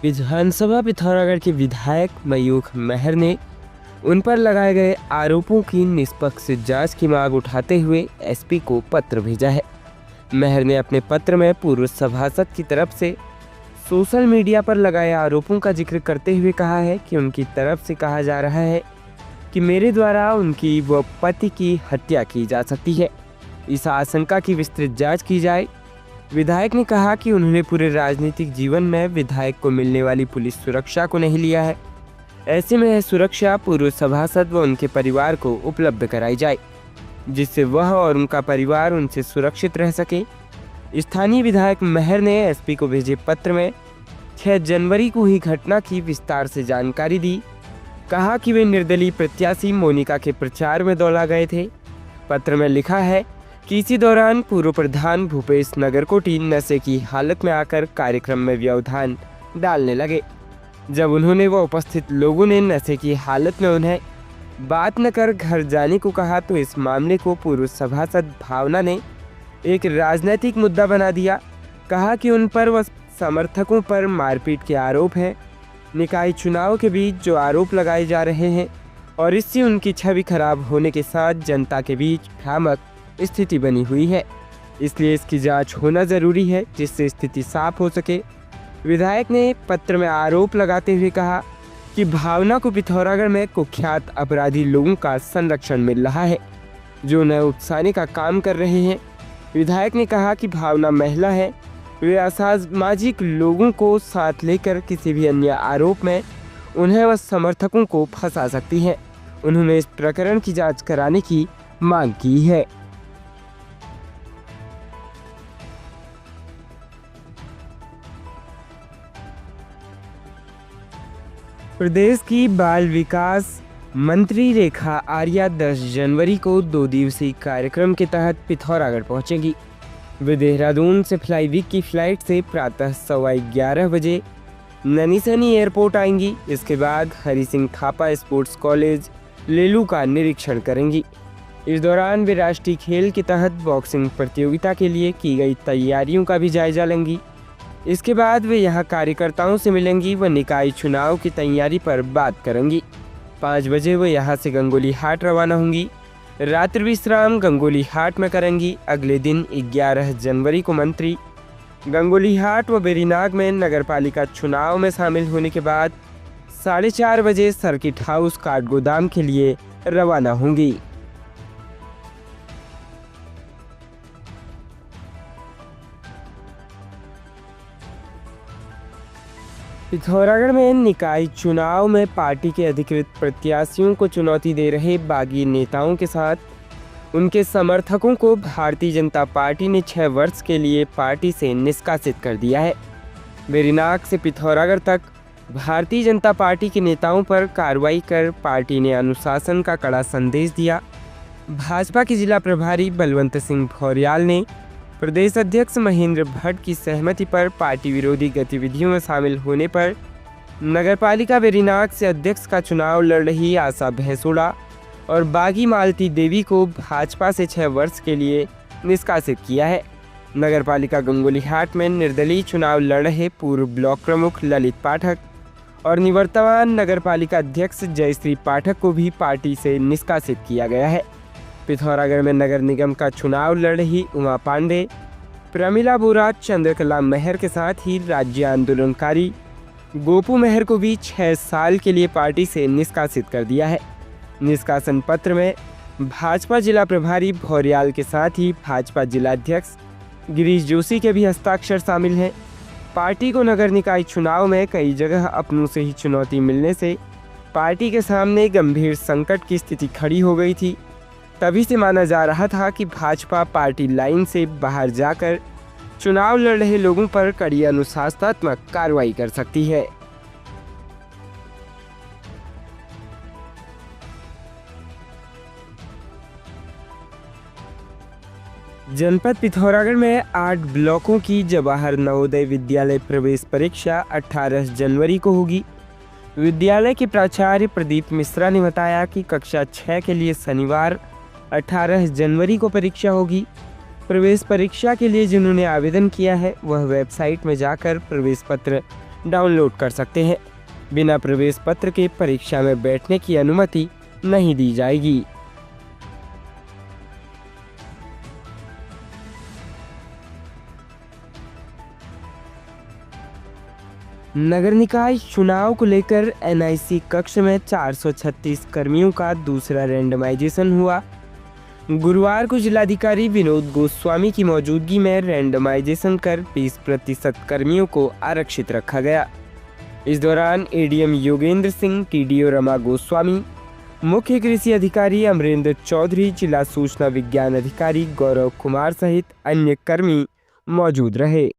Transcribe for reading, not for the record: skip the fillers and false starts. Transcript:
विधानसभा पिथौरागढ़ के विधायक मयूख मेहर ने उन पर लगाए गए आरोपों की निष्पक्ष जांच की मांग उठाते हुए एसपी को पत्र भेजा है। मेहर ने अपने पत्र में पूर्व सभासद की तरफ से सोशल मीडिया पर लगाए आरोपों का जिक्र करते हुए कहा है कि उनकी तरफ से कहा जा रहा है कि मेरे द्वारा उनकी व पति की हत्या की जा सकती है। इस आशंका की विस्तृत जांच की जाए। विधायक ने कहा कि उन्होंने पूरे राजनीतिक जीवन में विधायक को मिलने वाली पुलिस सुरक्षा को नहीं लिया है। ऐसे में यह सुरक्षा पूर्व सभासद व उनके परिवार को उपलब्ध कराई जाए, जिससे वह और उनका परिवार उनसे सुरक्षित रह सके। स्थानीय विधायक मेहर ने एसपी को भेजे पत्र में 6 जनवरी को ही घटना की विस्तार से जानकारी दी। कहा कि वे निर्दलीय प्रत्याशी मोनिका के प्रचार में दौड़ा गए थे। पत्र में लिखा है कि इसी दौरान पूर्व प्रधान भूपेश नगरकोटी नशे की हालत में आकर कार्यक्रम में व्यवधान डालने लगे। जब उन्होंने व उपस्थित लोगों ने नशे की हालत में उन्हें बात न कर घर जाने को कहा तो इस मामले को पूर्व सभासद भावना ने एक राजनीतिक मुद्दा बना दिया। कहा कि उन पर व समर्थकों पर मारपीट के आरोप हैं। निकाय चुनाव के बीच जो आरोप लगाए जा रहे हैं और इससे उनकी छवि खराब होने के साथ जनता के बीच भ्रामक स्थिति बनी हुई है, इसलिए इसकी जांच होना जरूरी है जिससे स्थिति साफ हो सके। विधायक ने पत्र में आरोप लगाते हुए कहा कि भावना को पिथौरागढ़ में कुख्यात अपराधी लोगों का संरक्षण मिल रहा है जो उन्हें उकसाने का काम कर रहे हैं। विधायक ने कहा कि भावना महिला है, वे असामाजिक लोगों को साथ लेकर किसी भी अन्य आरोप में उन्हें व समर्थकों को फंसा सकती हैं। उन्होंने इस प्रकरण की जांच कराने की मांग की है। प्रदेश की बाल विकास मंत्री रेखा आर्या 10 जनवरी को 2 दिवसीय कार्यक्रम के तहत पिथौरागढ़ पहुंचेंगी। वे देहरादून से फ्लाई वीक की फ्लाइट से प्रातः 11:15 बजे नैनीसैनी एयरपोर्ट आएंगी। इसके बाद हरि सिंह थापा स्पोर्ट्स कॉलेज लेलू का निरीक्षण करेंगी। इस दौरान वे राष्ट्रीय खेल के तहत बॉक्सिंग प्रतियोगिता के लिए की गई तैयारियों का भी जायजा लेंगी। इसके बाद वे यहां कार्यकर्ताओं से मिलेंगी व निकाय चुनाव की तैयारी पर बात करेंगी। 5 बजे वे यहां से गंगोली हाट रवाना होंगी। रात्रि विश्राम गंगोली हाट में करेंगी। अगले दिन 11 जनवरी को मंत्री गंगोली हाट व बेरीनाग में नगरपालिका चुनाव में शामिल होने के बाद 4:30 बजे सर्किट हाउस काठगोदाम के लिए रवाना होंगी। पिथौरागढ़ में निकाय चुनाव में पार्टी के अधिकृत प्रत्याशियों को चुनौती दे रहे बागी नेताओं के साथ उनके समर्थकों को भारतीय जनता पार्टी ने 6 वर्ष के लिए पार्टी से निष्कासित कर दिया है। बेरीनाग से पिथौरागढ़ तक भारतीय जनता पार्टी के नेताओं पर कार्रवाई कर पार्टी ने अनुशासन का कड़ा संदेश दिया। भाजपा के जिला प्रभारी बलवंत सिंह भौरियाल ने प्रदेश अध्यक्ष महेंद्र भट्ट की सहमति पर पार्टी विरोधी गतिविधियों में शामिल होने पर नगरपालिका बेरीनाग से अध्यक्ष का चुनाव लड़ रही आशा भैंसोड़ा और बागी मालती देवी को भाजपा से 6 वर्ष के लिए निष्कासित किया है। नगरपालिका गंगोली हाट में निर्दलीय चुनाव लड़ रहे पूर्व ब्लॉक प्रमुख ललित पाठक और निवर्तमान नगरपालिका अध्यक्ष जयश्री पाठक को भी पार्टी से निष्कासित किया गया है। पिथौरागढ़ में नगर निगम का चुनाव लड़ रही उमा पांडे, प्रमिला बोरा, चंद्रकला मेहर के साथ ही राज्य आंदोलनकारी गोपू मेहर को भी 6 साल के लिए पार्टी से निष्कासित कर दिया है। निष्कासन पत्र में भाजपा जिला प्रभारी भौरियाल के साथ ही भाजपा जिलाध्यक्ष गिरीश जोशी के भी हस्ताक्षर शामिल हैं। पार्टी को नगर निकाय चुनाव में कई जगह अपनों से ही चुनौती मिलने से पार्टी के सामने गंभीर संकट की स्थिति खड़ी हो गई थी। तभी से माना जा रहा था कि भाजपा पार्टी लाइन से बाहर जाकर चुनाव लड़ रहे लोगों पर कड़ी अनुशासनात्मक कार्रवाई कर सकती है। जनपद पिथौरागढ़ में 8 ब्लॉकों की जवाहर नवोदय विद्यालय प्रवेश परीक्षा 18 जनवरी को होगी। विद्यालय के प्राचार्य प्रदीप मिश्रा ने बताया कि कक्षा 6 के लिए शनिवार 18 जनवरी को परीक्षा होगी। प्रवेश परीक्षा के लिए जिन्होंने आवेदन किया है वह वेबसाइट में जाकर प्रवेश पत्र डाउनलोड कर सकते हैं। बिना प्रवेश पत्र के परीक्षा में बैठने की अनुमति नहीं दी जाएगी। नगर निकाय चुनाव को लेकर एनआईसी कक्ष में 436 कर्मियों का दूसरा रैंडमाइजेशन हुआ। गुरुवार को जिलाधिकारी विनोद गोस्वामी की मौजूदगी में रैंडमाइजेशन कर 20% कर्मियों को आरक्षित रखा गया। इस दौरान एडीएम योगेंद्र सिंह, टीडीओ रमा गोस्वामी, मुख्य कृषि अधिकारी अमरेंद्र चौधरी, जिला सूचना विज्ञान अधिकारी गौरव कुमार सहित अन्य कर्मी मौजूद रहे।